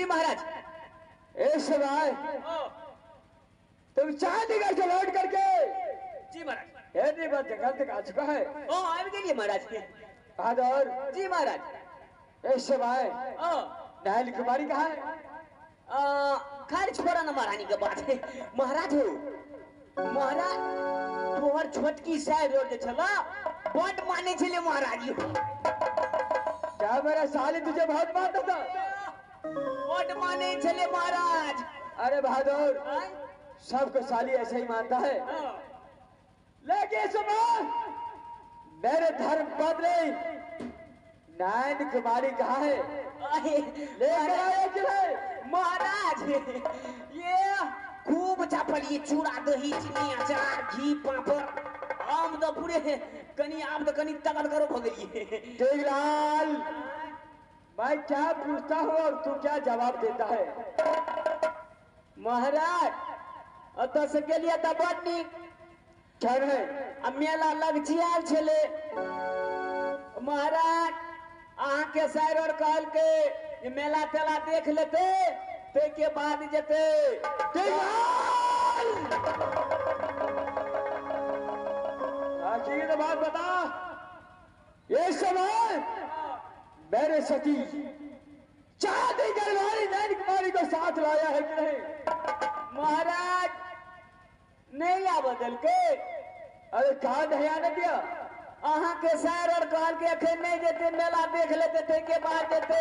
जी महाराज। ए शिवाय, तुम चांदीगढ़ से लौट करके जी महाराज नहीं बात जंगल तक आ चुका है। ओ आए गेलिए महाराज। बहादुर जी महाराज। ए शिवाय, ओ नायल कुमारी कहाँ है? खैर छोड़ा ना महारानी के बात है। महाराज हो महाराज तोहर छोटकी साइड रोड चला बट माने चले महाराज हो। क्या मेरा साली तुझे बहुत मानता था? बट माने चले महाराज। अरे बहादुर, सबको साली ऐसे ही मानता है, लेकिन सुनो, मेरे धर्म पत्नी नायन कुमारी कहाँ है? लेकर आए कि नहीं? महाराज ये खूब चापलिए चूड़ा दही चीनी अचार घी पापड़ आम तो पूरे कनी आप तो कनी तगड़ करो भगलिए। टेकलाल, मैं क्या पूछता हूँ और तू क्या जवाब देता है? महाराज अत से के लिए तब नहीं क्या है? अब मेला लग जियाल छले महाराज। अहाँ के साइड और कहल के मेला तेला देख लेते ते के बाद जते। आखिर बात बता, ये समय मेरे सती चांदीगढ़ वाली नायन कुमारी को साथ लाया है कि नहीं? महाराज नहीं आ बदल के। अरे कहा नहीं आने दिया? अहाँ के सैर और कहल के अखन नहीं देते मेला देख लेते थे के बाद देते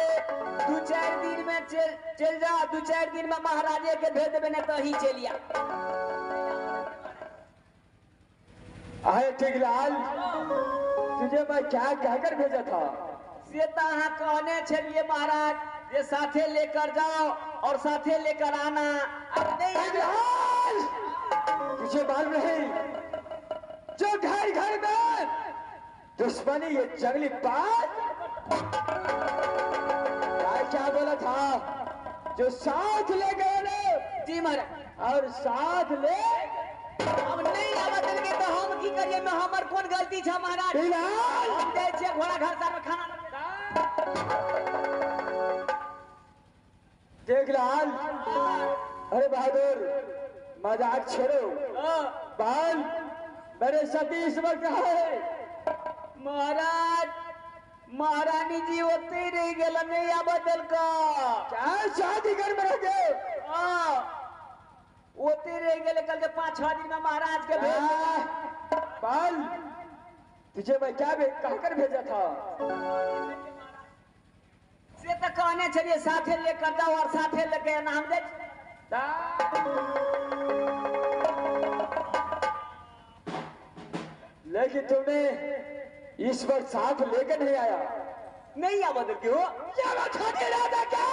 2-4 दिन में चल जा। 2-4 दिन में महाराजे के भेज देवे नहीं तो ही चलिया। अरे टेकलाल, तुझे मैं क्या कहकर भेजा था? से तो अहाँ कहने चलिए महाराज ये साथे लेकर जाओ और साथे लेकर आना। अब नहीं तुझे मालूम नहीं जो घर घर में दुश्मनी ये जंगली बात क्या बोला था? जो साथ ले गए जी महाराज और साथ ले अब नहीं आवत के तो हम की करिए में हमर कौन गलती छ महाराज? हम जाए छे घोड़ा घर सार में खाना टेकलाल। अरे बहादुर, मजाक छोड़ो। बाल मेरे सती इस वक्त कहाँ है? महाराज महारानी जी होते रह गए नहीं आ बदल का। क्या शादी घर में रह गए? होते रह गए कल के 5-6 दिन में महाराज के भेज। बाल तुझे मैं क्या कहकर भेजा था? से तो कहने चलिए साथे लेकर जाओ और साथे लेके नाम दे। लेकिन तुमने इस बार साथ लेकर नहीं आया। नहीं आ बदल क्यों? राजा क्या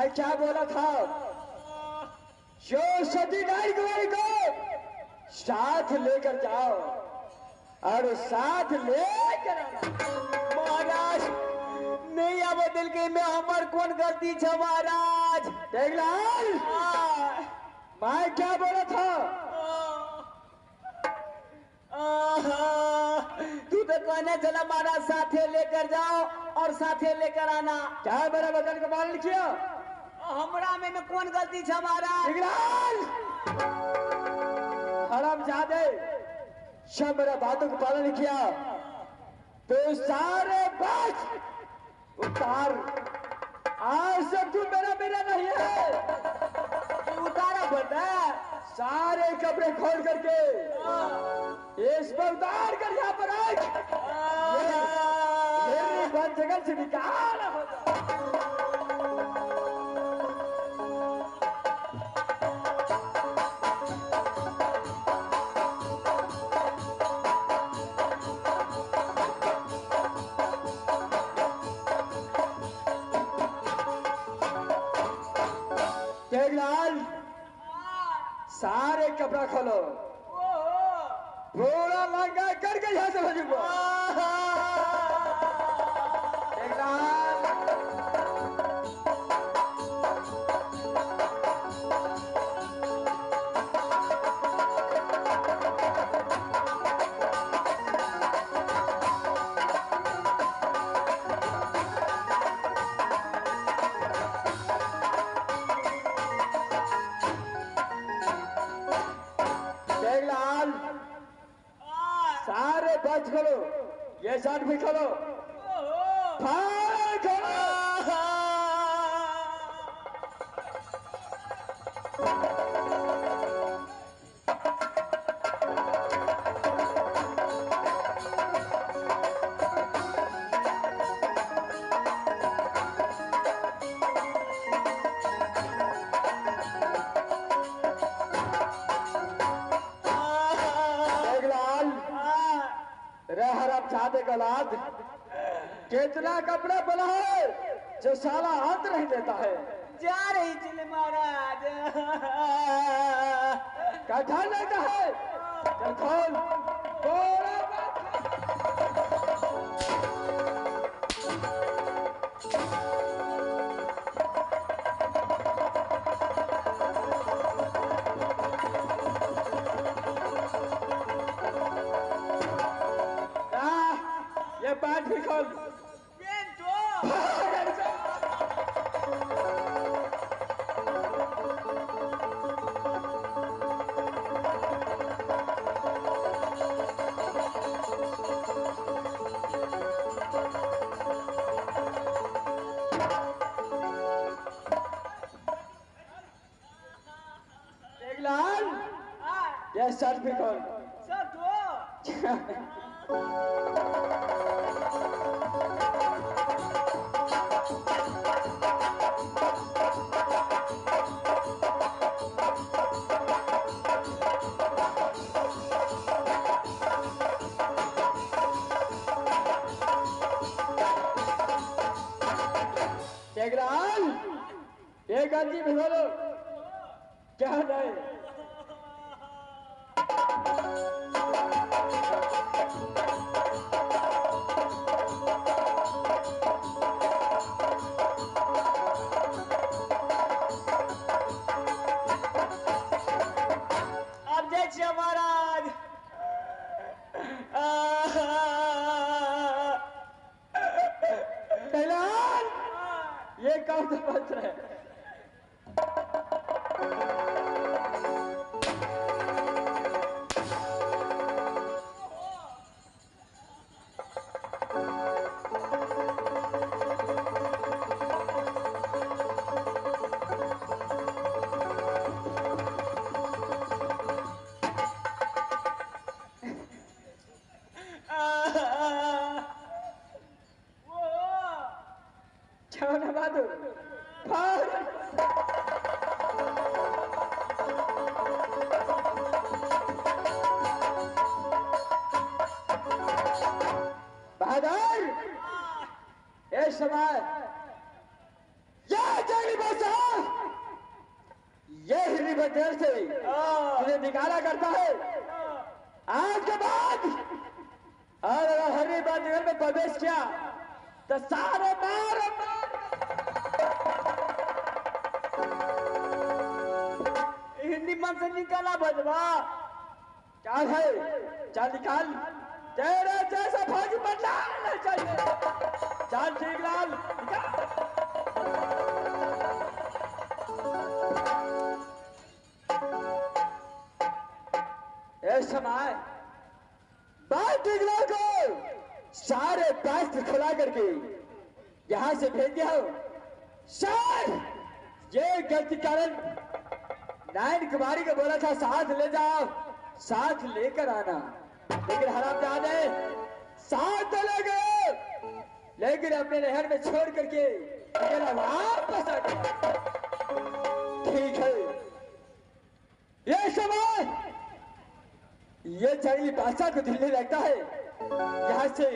मैं क्या बोला था? जो सती नारी कुमारी को साथ लेकर जाओ और साथ लेकर आना। महाराज नहीं आवे दिल के में हमर कौन गलती छ महाराज? टेकलाल, मैं क्या बोला था? तू तो कहने चला महाराज साथे लेकर जाओ और साथे लेकर आना। क्या मेरा वचन का पालन किया? हमरा में कौन गलती छ महाराज? टेकलाल, हरामजादे, सब मेरा बातों का पालन किया तो सारे बात उतार। आज से तू मेरा नहीं है। उतारा पड़ता सारे कपड़े खोल करके इस पर उतार कर यहाँ पर आए। मेरी बंद जगह से निकाल होगा। टेकलाल, सारे कपड़ा खोलो, थोड़ा लंगा करके यहाँ से भेजूंगा। टेकलाल, टेकलाल, सारे बच खोलो, ये शर्ट भी खोलो, फाड़ खोलो। टेकलाल, रे हरामजादे का औलाद, कितना कपड़ा बना है जो साला हाथ नहीं देता है। जा रही चले महाराज। कठा लेता है, चल खोल, थोड़ा बात। ये पैंट भी खोल। टेकलाल, ये शर्ट भी खोल। टेकलाल, ये गंजी भी खोलो। क्या है? अब देखिए महाराज। टेकलाल, ये कौन सा पत्र है? छावना बहादुर, फाड़। बहादुर, इस समय यह जंगली बसा जेल से तुझे निकाला करता है। आज के बाद और अगर हरी बार जेल में प्रवेश किया तो सारे मार हिंदी मन से निकाला बजवा। क्या है, चल निकाल। तेरे जैसा फौजी बदला नहीं चाहिए। चल ठीक लाल निकाल। इस समय बात टिकला को सारे पास्त्र खुला करके यहां से भेज दिया। शायद ये गलती कारण नारायण कुमारी को बोला था साथ ले जाओ, साथ लेकर आना, लेकिन हरामजादे साथ तो ले गए, लेकिन अपने नहर में छोड़ करके अकेला वापस आ गया। ठीक है, ये समय ये जंगली बादशाह को दिल्ली लगता है। यहाँ से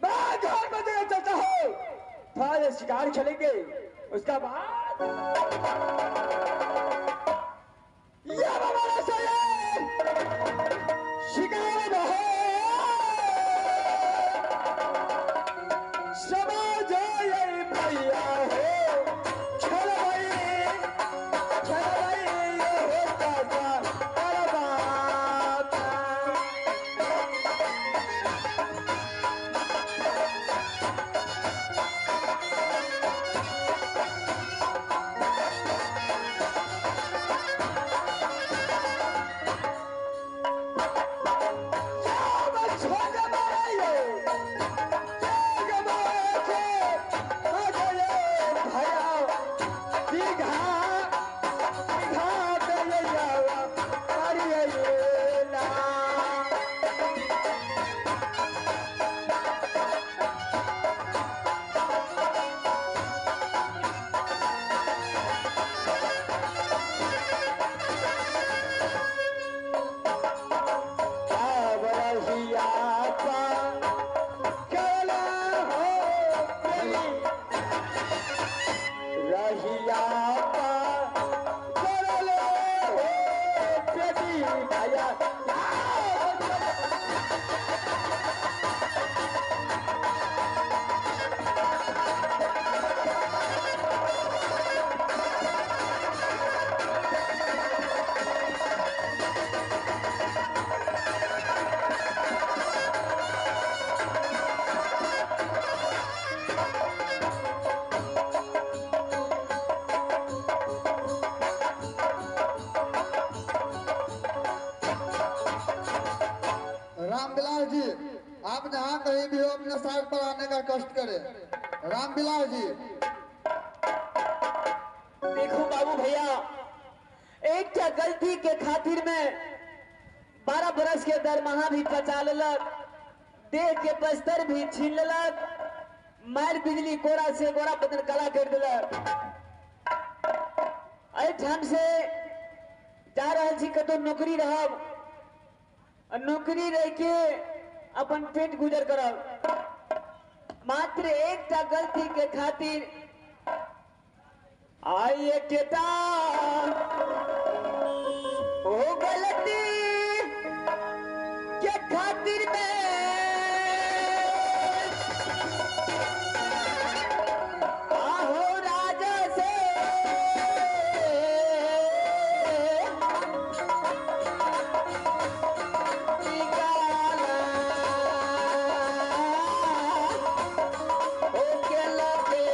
मैं घर में जगह चलता हूँ, थोड़ा शिकार खेलेंगे, उसका बाद ये हमारा सही शिकार में है। समाज ये भैया हो, चलो भाई ये होता था बर्बाद। रामबिलास जी, आप जहाँ कहीं भी हो अपने साइड पर आने का कष्ट करें। रामबिलास जी, देखो बाबू भैया, एक क्या गलती के खातिर में 12 बरस के दरमाहा भी बचा लेलक, देह के बस्तर भी छीन लेलक, मार बिजली कोरा से गोरा बदन कला कर दिलक। ठाम से जा रहे छी कतो नौकरी रहब, नौकरी रह के अपन पेट गुजर करब। मात्र एक गलती के खातिर आइए केता हो गलती के खातिर में आहो राजा से निकाला हो के लगे।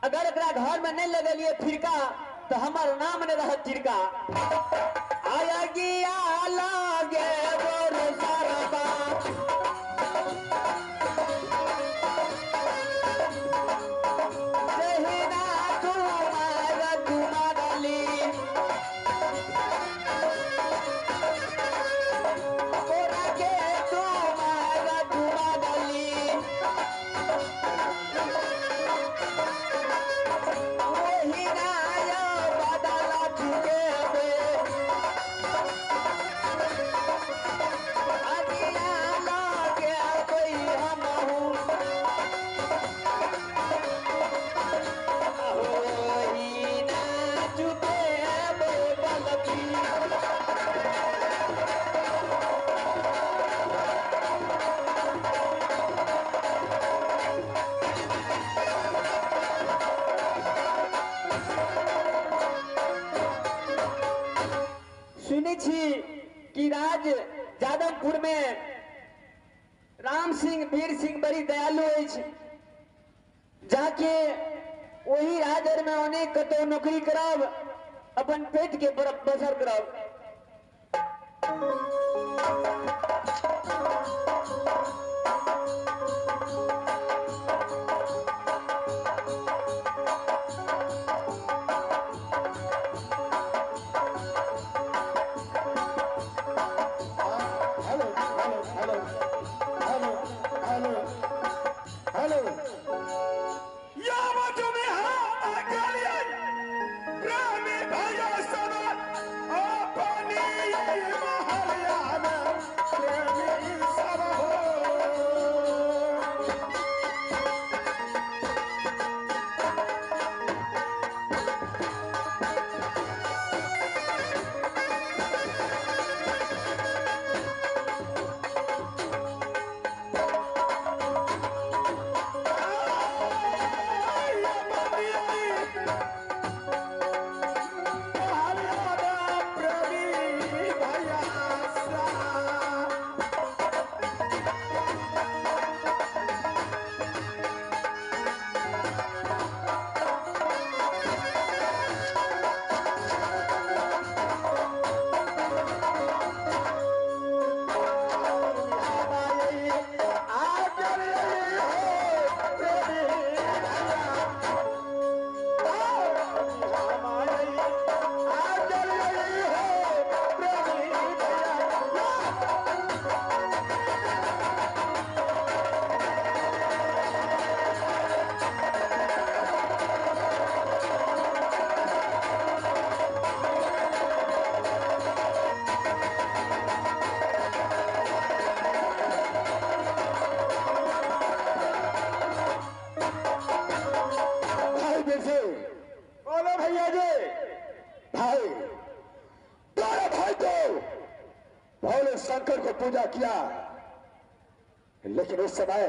अगर एकरा घर में नहीं लगलिए फिरका तो हमार नाम नहीं रह तिरका आया गिया लागे बोरो सारबा जहिना तुम्हारली कोरा के तुम्हारली सुनी छी कि राज जादवपुर में राम सिंह वीर सिंह बड़ी दयालु अछि जाके वही राजर में अनेक कतौ नौकरी करब अपन पेट के बसर करब शंकर को पूजा किया, लेकिन उस समय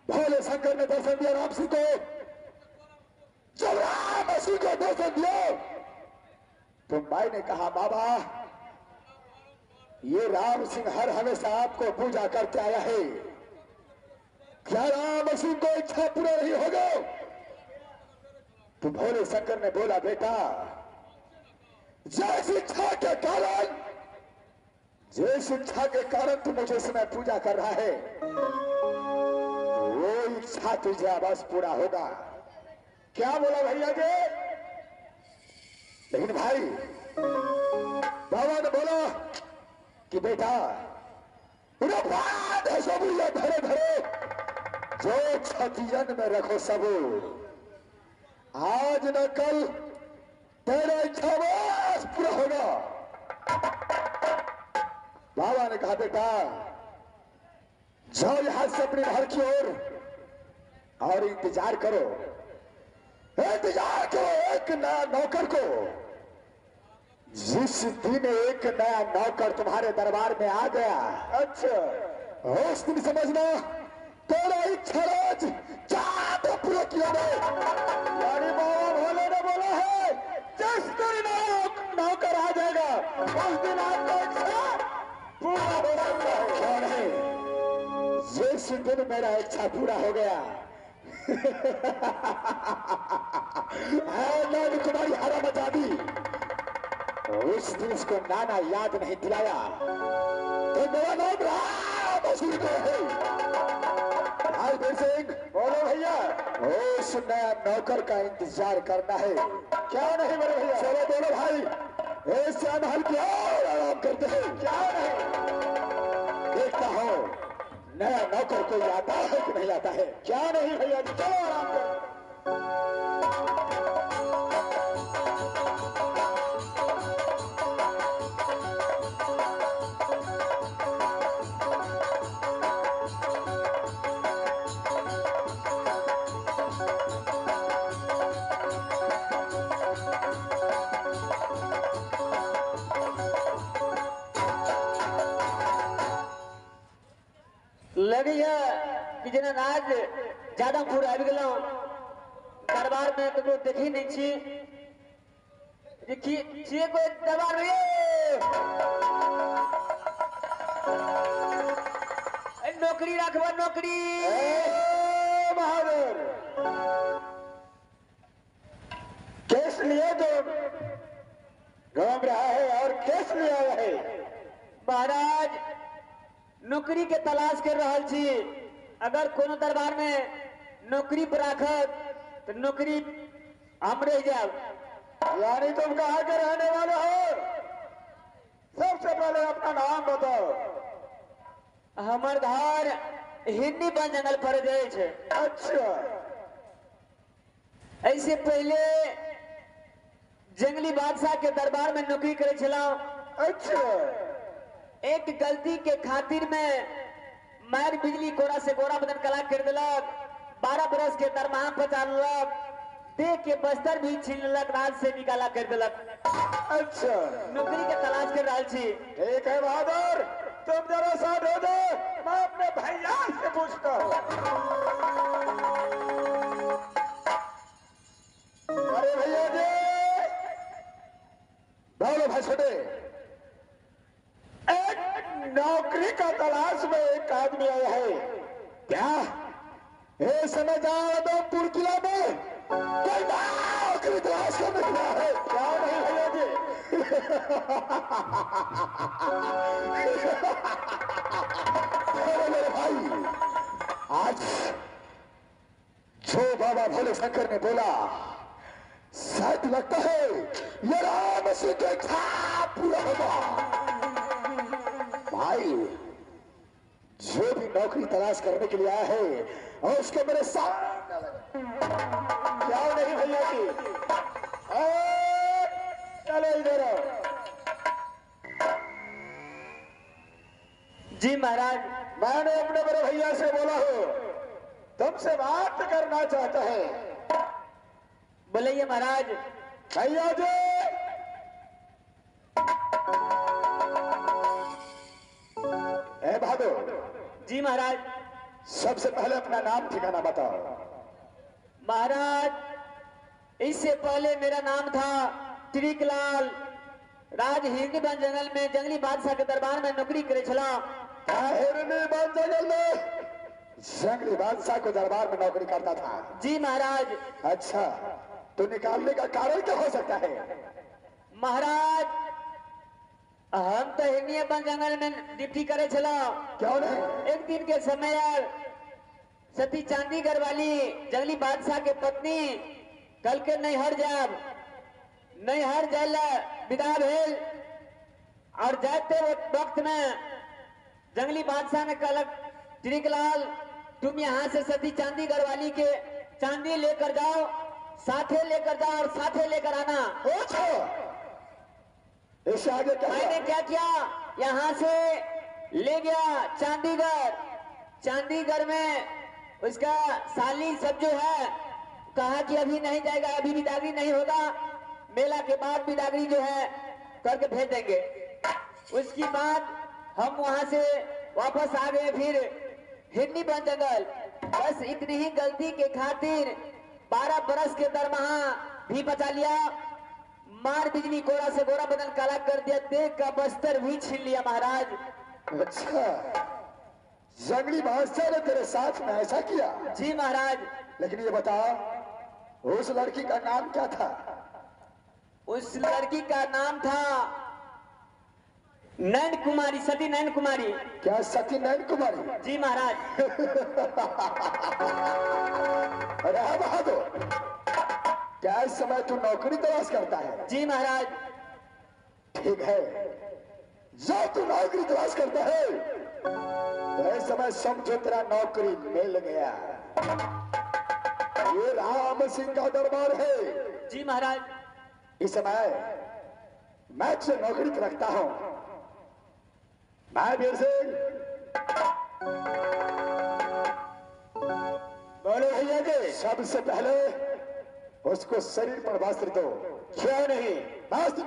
भोले शंकर ने दर्शन दिया राम सिंह को। जब राम सिंह को दर्शन दिया तो माई ने कहा बाबा ये राम सिंह हर हमेशा आपको पूजा करते आया है, क्या राम सिंह को इच्छा पूरा नहीं होगा? तो भोले शंकर ने बोला बेटा जिस इच्छा के कारण तू मुझे समय पूजा कर रहा है वो इच्छा तुझे बस पूरा होगा। क्या बोला भैया जी? लेकिन भाई बाबा ने बोला कि बेटा धरे धरे जो छतियन में रखो सब आज न कल तेरा इच्छा बस पूरा होगा। बाबा ने कहा बेटा जाओ यहां से अपने घर की ओर और इंतजार करो एक नया नौकर को। जिस दिन एक नया नौकर तुम्हारे दरबार में आ गया, अच्छा उस दिन समझना तेरा इच्छा रोज जादू पूरा किया गया। यानी बाबा भोले ने बोला है जिस दिन नौकर आ जाएगा उस दिन आपका इच्छा पूरा हो सकता है। कौन है? जिस दिन मेरा इच्छा पूरा हो गया नानी कुमारी हरा मचा दी। उस दिन उसको नाना याद नहीं दिलाया तो मेरा नाम राम असुर को है। भाई वीर सिंह बोलो भैया। उस नया नौकर का इंतजार करना है। क्या नहीं मेरे भैया? चलो बोलो भाई। ऐसे महल की और आराम करते हैं। क्या नहीं? देखता हूँ नया नौकर को आता है कि नहीं आता है। क्या नहीं भैया जी, चलो आराम करो। लगी है कि जना आज ज्यादा पूरा आ गया दरबार में तो देखी नहीं छी देखिए कोई दरबार में नौकरी रखवा नौकरी। बहादुर केस लिए तो घूम रहा है और केस लिए आया है। महाराज नौकरी के तलाश कर रहा छी। अगर कोनो दरबार में नौकरी पर राखत तो नौकरी हम रह जाओ। यानी तुम कहाँ के रहने वाले हो? सबसे पहले अपना नाम बताओ। हमार घर हिंदी बन जंगल पर जाए छे। अच्छा, ऐसे पहले जंगली बादशाह के दरबार में नौकरी करे छला। अच्छा, एक गलती के खातिर में मार बिजली कोरा से गोरा बदन कला कर दिलक। 12 बरस के दरमाहा पचालक। देख के बस्तर भी छीन लक, राज से निकाला कर दिलक। अच्छा, नौकरी के तलाश कर रहा छी। ठीक है बहादुर, तुम जरा साथ हो जाओ, मैं अपने भैया से पूछता हूँ। अरे भैया जी, बोलो भाई छोटे। एक नौकरी का तलाश में एक आदमी आया है। क्या ये समय जादवपुर किला में कोई नौकरी तलाश करने गया है? क्या नहीं भैया जी? अरे मेरे भाई, आज जो बाबा भोले शंकर ने बोला शायद लगता है ये राम सिंह के साथ पूरा होगा। भाई जो भी नौकरी तलाश करने के लिए आया है और उसको मेरे सामने लगा। क्या नहीं भैया जी? चलो इधर आओ। जी महाराज। मैंने अपने बड़े भैया से बोला हो तुमसे बात करना चाहता है। बोलिए महाराज। भैया जी, ए बहादुर। जी महाराज। सबसे पहले अपना नाम ठिकाना बताओ। महाराज इससे पहले मेरा नाम था त्रिकलाल। राज हिरनी बन जंगल में जंगली बादशाह के दरबार में नौकरी करे छला। हिरनी बन जंगल में जंगली बादशाह को दरबार में नौकरी करता था? जी महाराज। अच्छा, तो निकालने का कारण क्या हो सकता है? महाराज हम तो हिरनी बन जंगल में ड्यूटी करे छला। क्यों नहीं? एक दिन के समय यार सती चांदीगढ़ वाली जंगली बादशाह के पत्नी कल के नैहर जाब नैहर जाल विदा भेल और जाते वक्त में जंगली बादशाह ने कहलक त्रिकलाल तुम यहाँ से सती चांदीगढ़ वाली के चांदी लेकर जाओ, साथे लेकर जाओ और साथे लेकर आना। अच्छा, इससे आगे क्या? मैंने क्या किया, यहाँ से ले गया चांदीगढ़। चांदीगढ़ में उसका साली सब जो है कहा कि अभी नहीं जाएगा, अभी बिदागरी नहीं होगा, मेला के बाद बिदागरी जो है करके भेज देंगे। उसके बाद हम वहां से वापस आ गए फिर हिरनी बन जंगल। बस इतनी ही गलती के खातिर 12 बरस के दरमाहा भी बचा लिया। मार बिजली गोरा से गोरा बदन काला कर दिया। देख का बस्तर भी छीन लिया महाराज। अच्छा, जंगली बादशाह ने तेरे साथ में ऐसा किया। जी महाराज। लेकिन ये बता, उस लड़की का नाम क्या था? उस लड़की का नाम था नैन कुमारी, सती नैन कुमारी। क्या सती नैन कुमारी? जी महाराज। अरे हाँ बहादुर, क्या इस समय तू नौकरी तलाश करता है? जी महाराज। ठीक है, जो तू नौकरी तलाश करता है तो इस समय समझो तेरा नौकरी मिल गया। ये राम सिंह का दरबार है। जी महाराज। इस समय मैं तुझे नौकरी पर रखता हूं। मैं वीर सिंह, बोलो भैया जी। सबसे पहले उसको शरीर पर वस्त्र दो। क्यों नहीं? वस्त्र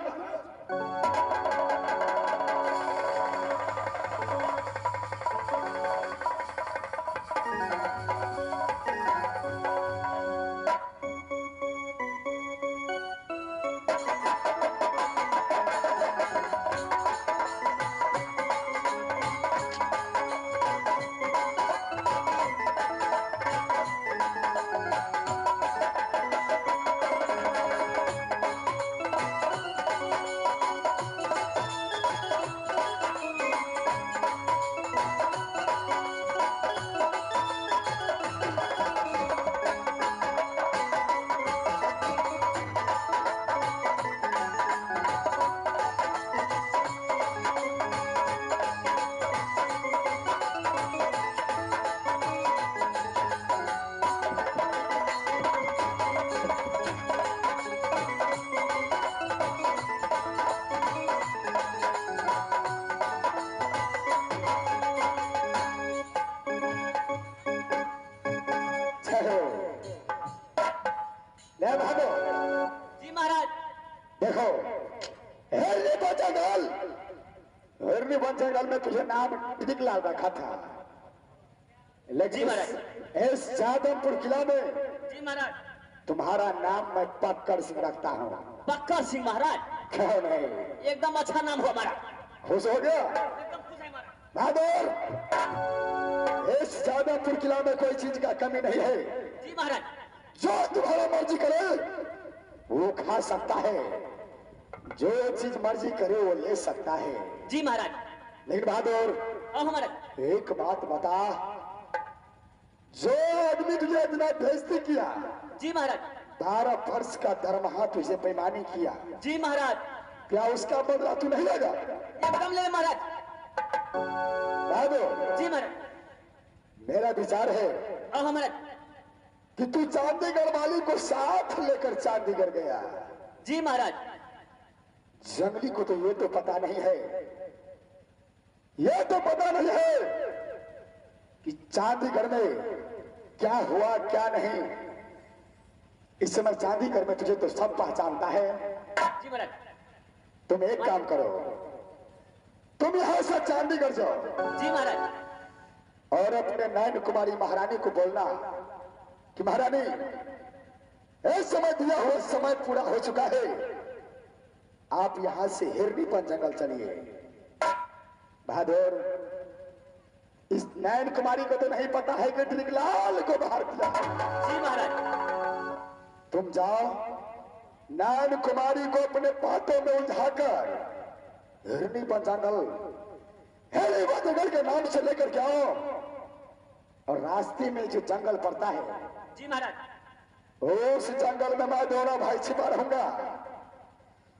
जी महाराज। देखो, हिरनी जंगल में तुझे नाम टिकलाल रखा था, लेकिन इस जादवपुर किला में जी महाराज तुम्हारा नाम मैं पक्कर सिंह रखता हूँ। पक्का सिंह महाराज। क्यों नहीं? एकदम अच्छा नाम हुआ हमारा। खुश हो गया? एकदम खुश है हमारा। बहादुर, इस जादवपुर किला में कोई चीज का कमी नहीं है। जी महाराज। जो तुम्हारा मर्जी करे वो खा सकता है, जो चीज मर्जी करे वो ले सकता है। जी महाराज। लेकिन बहादुर, हमारा एक बात बता, जो आदमी तुझे इतना बेइज्जती किया, जी महाराज 12 वर्ष का दरमाहा तुझे बेईमानी किया, जी महाराज क्या उसका बदला तू नहीं लेगा? एकदम ले महाराज। बहादुर, जी महाराज। मेरा विचार है हमारा कि तू चांदीगढ़ वाली को साथ लेकर चांदीगढ़ गया। जी महाराज। जंगली को तो ये तो पता नहीं है, ये तो पता नहीं है कि चांदीगढ़ में क्या हुआ क्या नहीं। इस समय चांदीगढ़ में तुझे तो सब पहचानता है। जी महाराज। तुम एक काम करो, तुम यहां से चांदीगढ़ जाओ। जी महाराज। और अपने नैन कुमारी महारानी को बोलना कि महारानी, इस समय दिया हुआ समय पूरा हो चुका है, आप यहां से हिरनीपन जंगल चलिए। बहादुर, इस नैन कुमारी को तो नहीं पता है कि टिकलाल को बाहर किया। जी महाराज। तुम जाओ, नैन कुमारी को अपने बातों में उलझाकर हिरनीपन जंगल, हिरनीपन जंगल के नाम से लेकर के आओ। और रास्ते में जो जंगल पड़ता है, जी महाराज, उस जंगल में मैं दोनों भाई छिपा रहूंगा।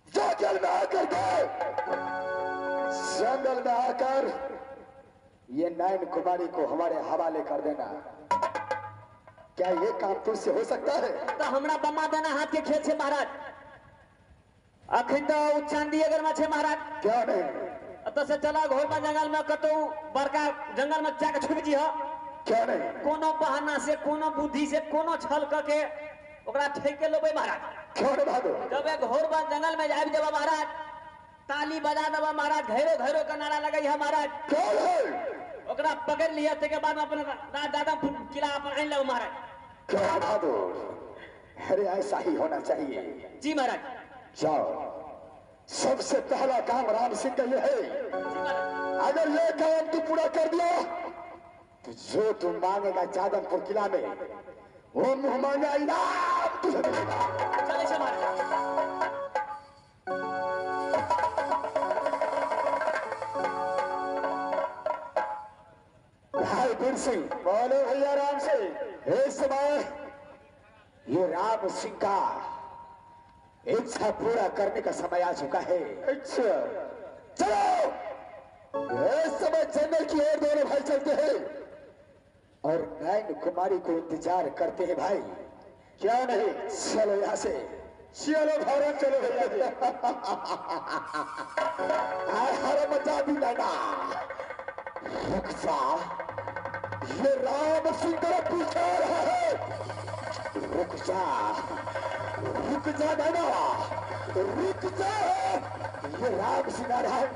जंगल में आकर के, जंगल में आकर ये नैन कुमारी को हमारे हवाले कर देना। क्या ये काम तुझसे हो सकता है? तो हमरा बम्मा देना हाथ के खेत से महाराज। अखन तो चांदी अगर में छे महाराज। क्या नहीं? तो से चला घोर में जंगल में कतो बड़का जंगल में जाके छुप जी हो। क्या नहीं? कोनो बहाना से, कोनो बुद्धि से, कोनो छल करके ओकरा ठेक के लोबे महाराज। क्यों नहीं बहादुर? जब एक घोर बा जंगल में जाब जब महाराज, ताली बजा दबा महाराज, घेरो घेरो का नारा लगाई है महाराज। क्या है? ओकरा पकड़ लिया ते के बाद में अपन दादा किला अपन आइन लो महाराज। क्या बहादुर? अरे ऐसा ही होना चाहिए। जी महाराज। जाओ, सबसे पहला काम राम सिंह का ये है, जी महाराज। अगर ये काम तू पूरा कर दिया तो जो तू मांगेगा जादवपुर किला में वो मुंह मांगा इनाम तुझे मिलेगा। चले समाज भाई वीर सिंह बोलो भैया राम से। इस समय ये राम सिंह का इच्छा पूरा करने का समय आ चुका है। अच्छा चलो इस समय जंगल की ओर दोनों भाई चलते हैं और नैन कुमारी को इंतजार करते हैं भाई। क्या नहीं चलो यहाँ से। चलो भारत चलो भैया। हर मचा भी नैना रुक जा, ये राम सिंह का पीछे रहा है। रुक जा नैना रुक जा, ये राम सिंह आ रहा है।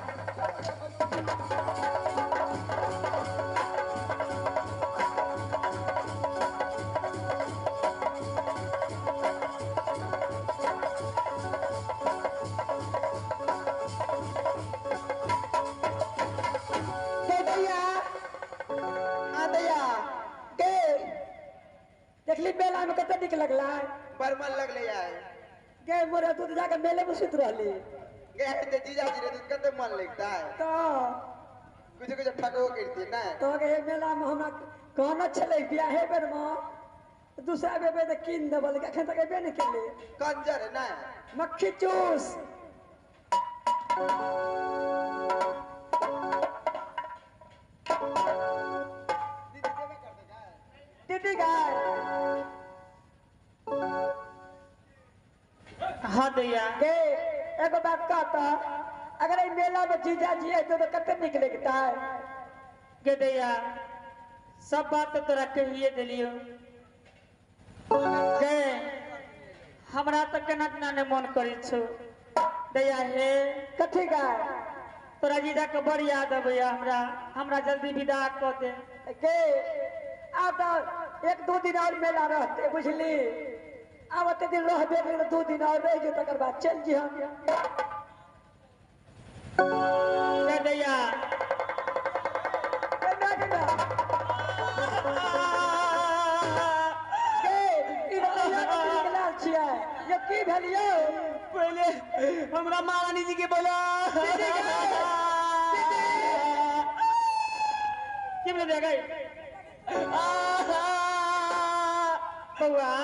देखली मेला में कते निक लगला पर मन लगले यार गे मोरे तू जाके मेले में सुत रहली गे ते जीजा जी रे कते मन लगता है तो कुछ कुछ ठगो करती ना तो गे मेला में हमरा कहना छले बियाहे बेर में दूसरा बेबे त किन देबल के अखन तक एबे नहीं केले कंजर है ना मक्खी चूस दीदी गाय हाँ दैया गे एगो बात कहता अगर ई मेला में जीजा जी है तो कते निकले लगता है गे दैया सब बात तो तोरा कहिए दिलियो गे हमरा तो केना केना ने मन करी छो दैया हे कथी गाय तोरा जीजा के बड़ याद अबैया हमरा जल्दी विदा क दे के अब तो एक दो दिन और मेला रहते बुझली अब अते दिन रहबे कर 2 दिन और रह जे तकर बाद चल जी हम गे दैया केना केना के ई दुनिया के निकला छियै ये की भेलियो पहले हमरा महारानी जी के बोला की बोल दे गई बउआ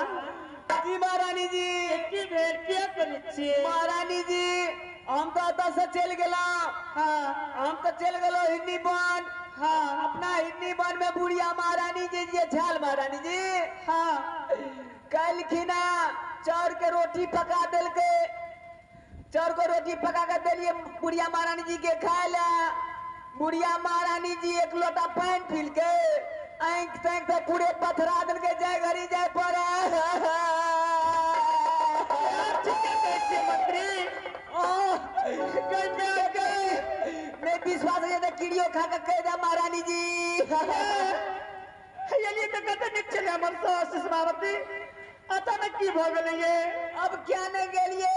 जी महारानी जी की भेल क्या करी छी महारानी जी हम तो एतऽ से चल गेला हाँ हम तो चल गेलो हिन्नी बन हाँ अपना हिन्नी बन में बुढ़िया महारानी जी जे छाल महारानी जी हाँ कल खिना चाउर के रोटी पका दिल के चाउर को रोटी पका कर दिलिए बुढ़िया महारानी जी के खाए ला बुढ़िया महारानी जी एक लोटा पानी पील के आंख तंख तो पूरे पथरा दिल के जाए घरी जाए पड़ा मंत्री नहीं विश्वास है तो कीड़ियों खा कर कह जा महारानी जी ये तो कहते नहीं चले हमर सास सुषमावती अचानक की भ गेलै अब क्या नहीं गेलिए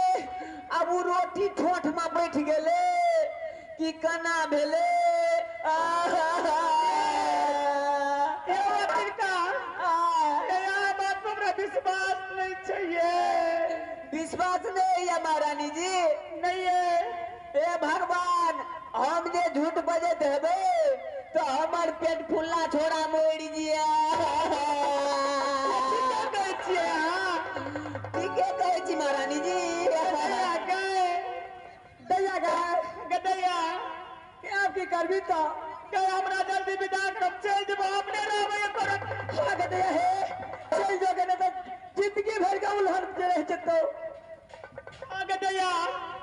अब वो रोटी ठोठ में बैठ गेले कि कना भेले विश्वास नहीं चाहिए विश्वास नहीं है महारानी जी नहीं है ए भगवान हम जे झूठ बजत हेबे तो हमार पेट फुल्ला छोड़ा मोड़ दिया ठीक है कहे छी महारानी जी दैया गदैया क्या की करबी तो हमरा जल्दी विदा कर चल जब अपने रहबे करत हाँ गदैया है चल जो के तो जिंदगी भर का उल्हन रह जतो आगे दैया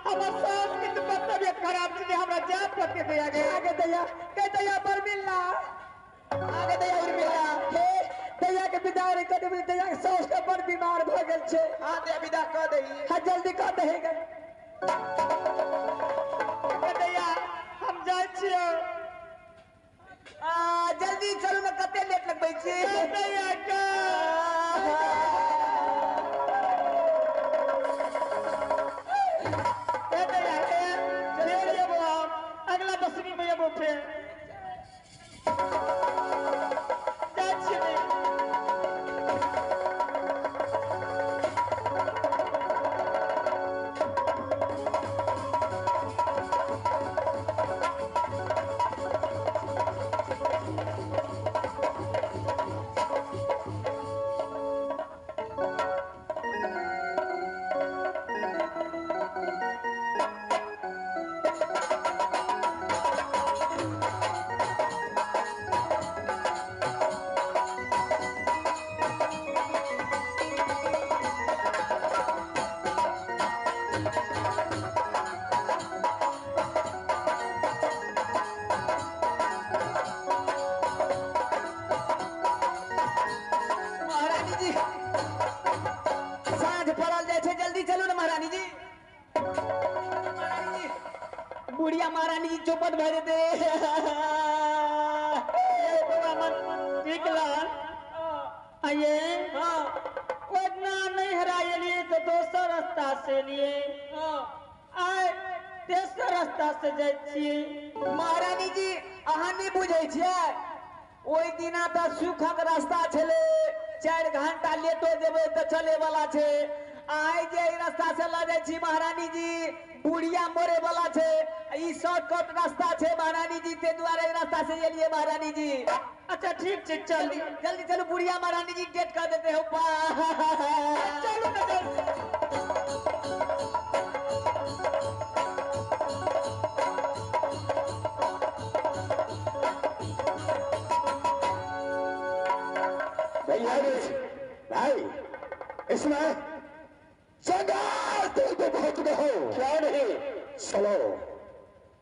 हमर सास की तो तबीयत खराब थी हमरा जान पर के दिया गया आगे दैया के दैया पर मिलना आगे दैया और मिलना हे दैया के विदा रे कर दे दैया के सास के बड़ बीमार भ गेल छे हां दे विदा क दही हां जल्दी क दही के दैया हम जाय छियो जल्दी चलू न कते लेट लगबै छी दैया का अगला 10वीं में अब उठे बुढ़िया महारानी जी चौपट भर दे। ये बुआ मन विकलांग आइए वरना नहीं हराए लिए तो दोसर रास्ता से लिए आए तेसर रास्ता से जाय छी। महारानी जी अहाँ नहीं बुझे छियै ओई दिना त सुखक रास्ता छले 4 घंटा लेटो देबै त चले वाला छै। आइ जे ई रास्ता से ल जाय छी महारानी जी बुढ़िया मरे वाला छै। ई शॉर्टकट रास्ता छै महारानी जी ते द्वारा ई रास्ता से एलिए महारानी जी। अच्छा ठीक छै चल जल्दी जल्दी चलो बुढ़िया महारानी जी डेट कर देते हो चलो ना जल्दी। भाई इसमें जंगल दिल में बहुत में हो क्या नहीं। चलो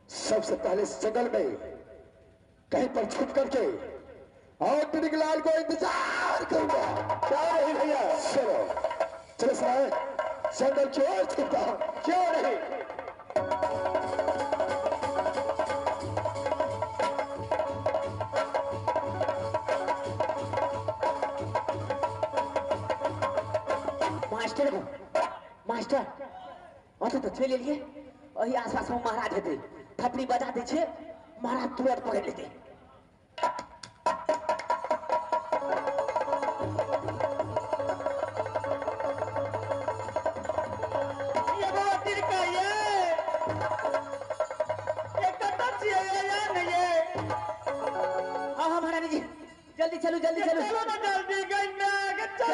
सबसे पहले इस जंगल में कहीं पर छुप करके और टिनिकलाल को इंतजार करूंगा। क्या नहीं भैया चलो चलो सर जंगल की ओर छुपता हूं क्यों नहीं। मास्टर मास्टर अत तो चले लिए वही आसपास में महाराज हेते थपड़ी बजा दे छे महाराज तुरंत पकड़ लेते। ये वो तिरका ये कटा छिए या नहीं ये। हाँ महारानी जी जल्दी चलो जल्दी चलो। चलो ना जल्दी गई ना के चलो।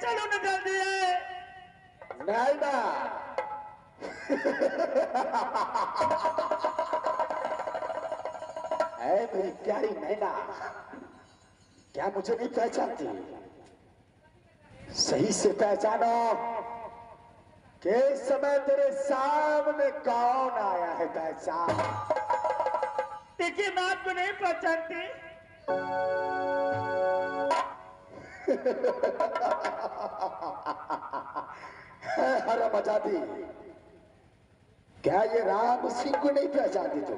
चलो ना जल्दी नहीं ना ऐ मेरी प्यारी नैना क्या मुझे नहीं पहचानती। सही से पहचानो कि इस समय तेरे सामने कौन आया है। पहचान। देखिए मैं आपको नहीं पहचानती। हरा मचा दी। क्या ये राम सिंह को नहीं पहचानती तू।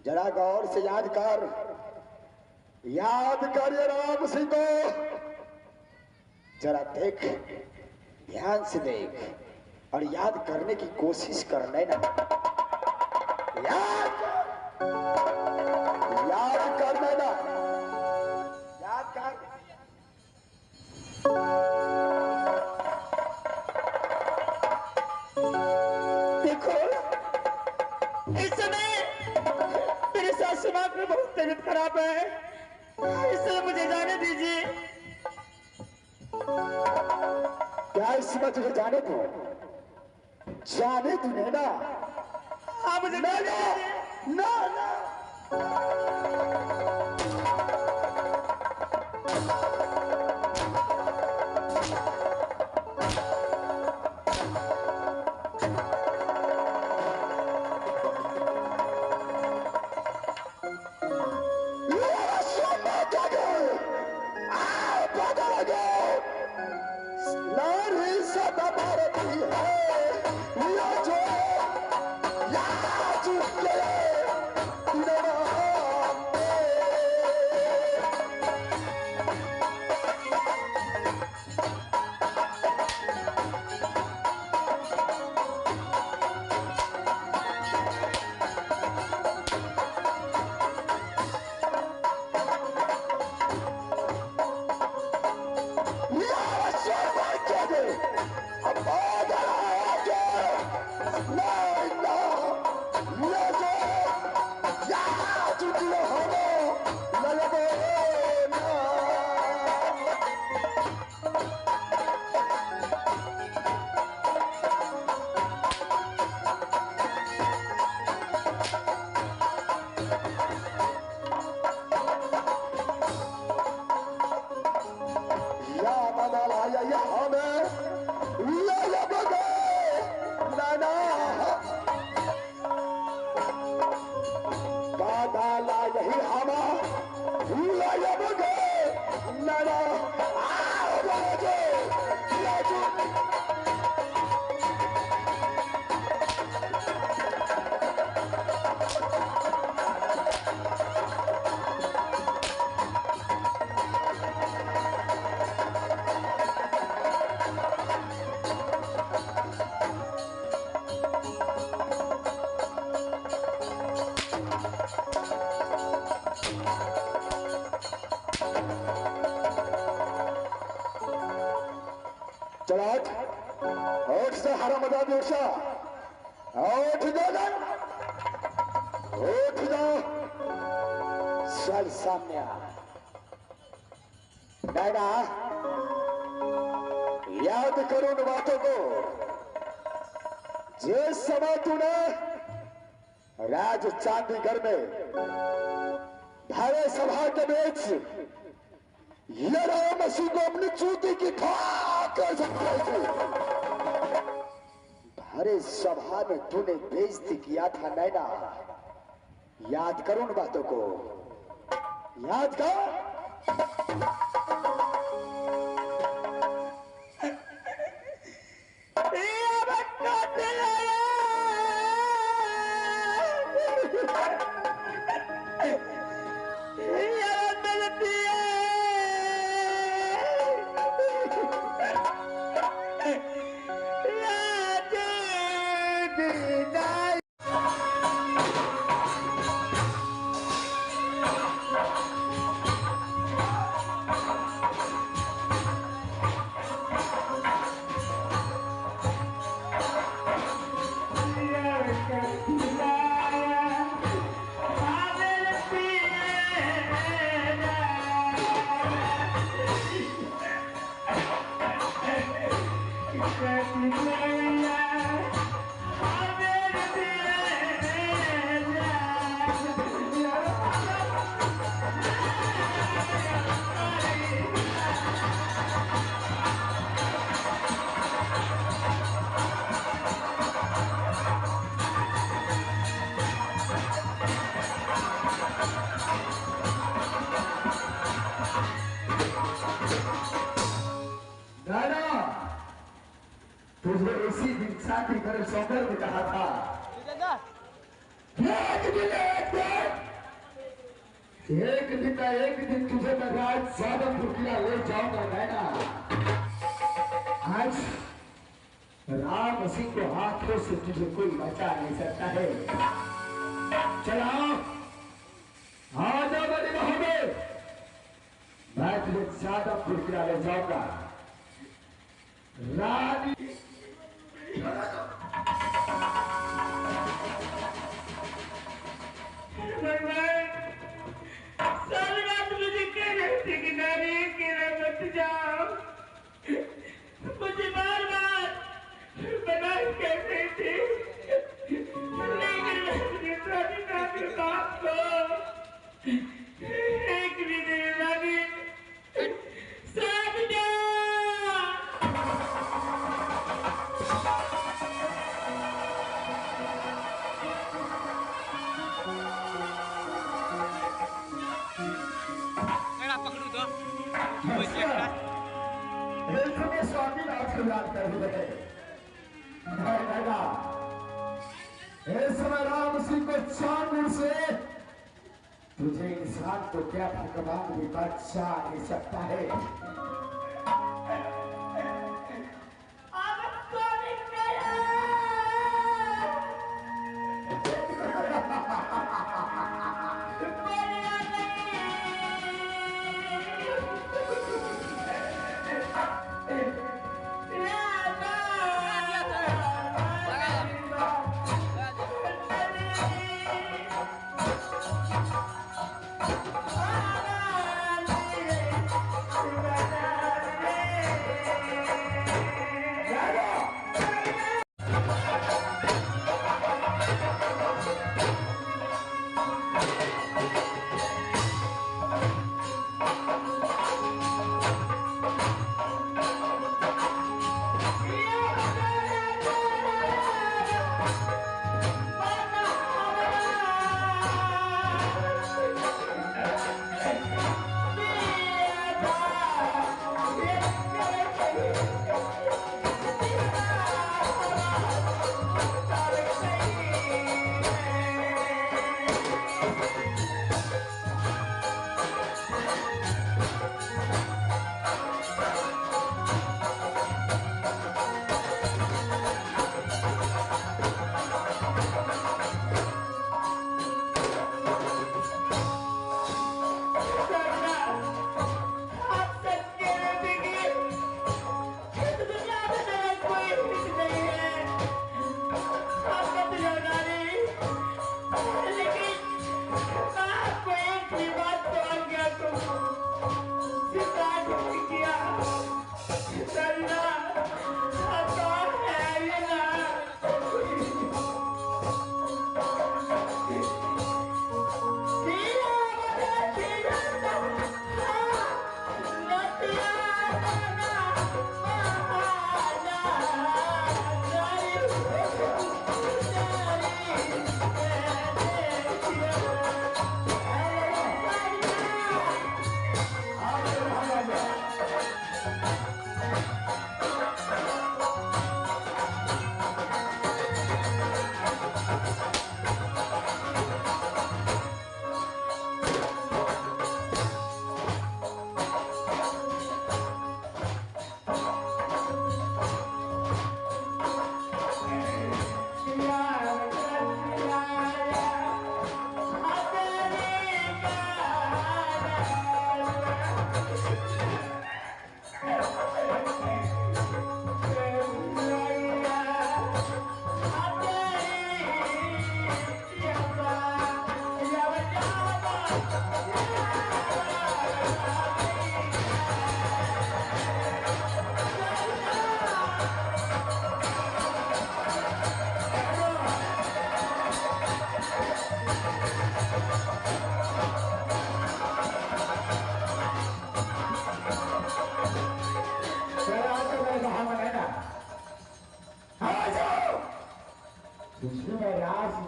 जरा गौर से याद कर ये राम सिंह को। जरा देख ध्यान से देख और याद करने की कोशिश कर लेना। याद कर लेना। याद कर। देखो इस समय मेरे सासू माँ की बहुत तबीयत खराब है इसलिए मुझे जाने दीजिए। क्या इस समय तुझे जाने दो। जाने तू नैना। हाँ मुझे ना जाने ना दीजिए। ना ना। दाला यही हवा लाया बगे लड़ा आओ राजू राजू चलाट ओठ से हरा मजा दिवसा ओठ जाओ उठ जाओ चल सामने आ नैना याद करो उन बातों को जिस समय तूने राज चांदीगढ़ में भरे सभा के बीच ये राम मसीह को अपनी जूती की ठाक कर सकते थे। भरे सभा में तूने बेइज्जती किया था नैना, याद करो उन बातों को, याद कर। तुझे इसी दिन साथी घर सौकर में कहा था एक दिन तुझे मैं राज सादमपुर किला ले जाऊंगा नैना। आज राम सिंह को हाथों से तुझे कोई बचा नहीं सकता है। चलाओ आ जाओ बड़े मोहम्मद, मैं तुझे सादमपुर किला ले जाऊंगा। रानी सारी रात मुझे कह रहे थे कि नानी केरा मत जाओ, मुझे बार बार मना कर रहे थे, लेकिन मैं रानी नानी बात को एक भी दिन रानी साथ जा। स्वामी राज को याद कर रहे इस समय राम सिंह को चांद से तुझे इंसान को क्या भगवान भी बचा नहीं सकता है। Bye.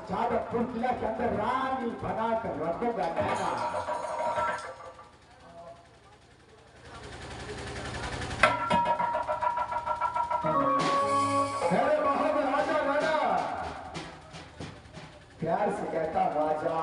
जादवपुर किला के अंदर रानी बनाकर रखूंगा नैना। अरे महाराजा राजा, प्यार से कहता राजा।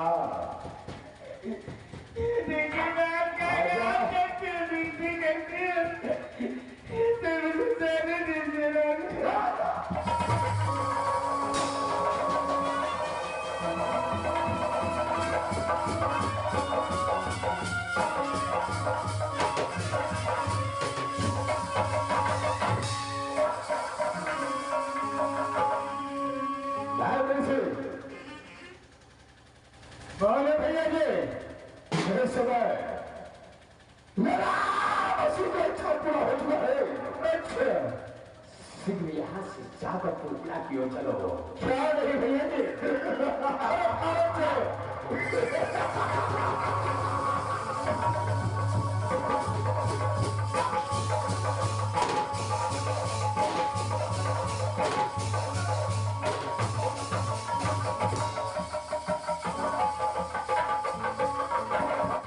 बोले भैया जी, मेरे समय मेरा असुर का इच्छा पूरा हो चुका है। अच्छा, शीघ्र यहाँ से जादवपुर किला की ओर चलो। क्या नहीं भैया जी,